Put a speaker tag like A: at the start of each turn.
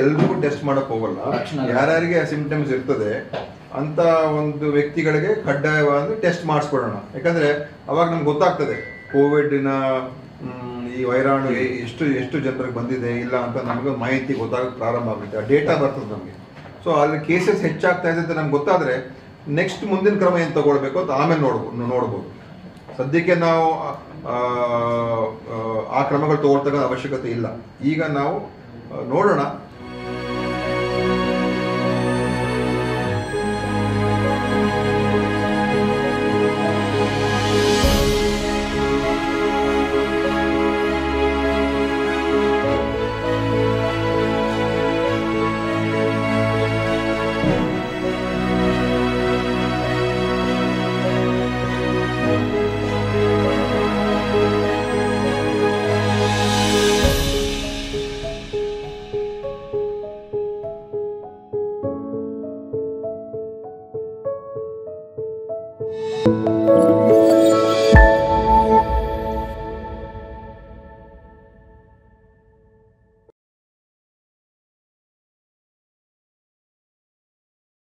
A: ಎಲ್ರಿಗೂ ಟೆಸ್ಟ್ ಮಾಡಕ್ ಹೋಗಲ್ಲ, ಯಾರ್ಯಾರಿಗೆ ಸಿಂಪ್ಟಮ್ಸ್ ಇರ್ತದೆ ಅಂತ ಒಂದು ವ್ಯಕ್ತಿಗಳಿಗೆ ಕಡ್ಡಾಯವಾಗಿ ಟೆಸ್ಟ್ ಮಾಡಿಸ್ಕೊಡೋಣ. ಯಾಕಂದ್ರೆ ಅವಾಗ ನಮ್ಗೆ ಗೊತ್ತಾಗ್ತದೆ ಕೋವಿಡ್ನ ಈ ವೈರಾಣು ಎಷ್ಟು ಜನರಿಗೆ ಬಂದಿದೆ ಇಲ್ಲ ಅಂತ ನಮಗೆ ಮಾಹಿತಿ ಗೊತ್ತಾಗಕ್ಕೆ ಪ್ರಾರಂಭ ಆಗುತ್ತೆ, ಡೇಟಾ ಬರ್ತದೆ ನಮಗೆ. ಸೊ ಅಲ್ಲಿ ಕೇಸಸ್ ಹೆಚ್ಚಾಗ್ತಾ ಇದೆ ಅಂತ ನಮ್ಗೆ ಗೊತ್ತಾದ್ರೆ ನೆಕ್ಸ್ಟ್ ಮುಂದಿನ ಕ್ರಮ ಏನು ತಗೊಳ್ಬೇಕು ಅಂತ ಆಮೇಲೆ ನೋಡ್ಬೋದು. ಸದ್ಯಕ್ಕೆ ನಾವು ಆ ಕ್ರಮಗಳು ತಗೊಳ್ತಕ್ಕಂಥ ಅವಶ್ಯಕತೆ ಇಲ್ಲ. ಈಗ ನಾವು ನೋಡೋಣ.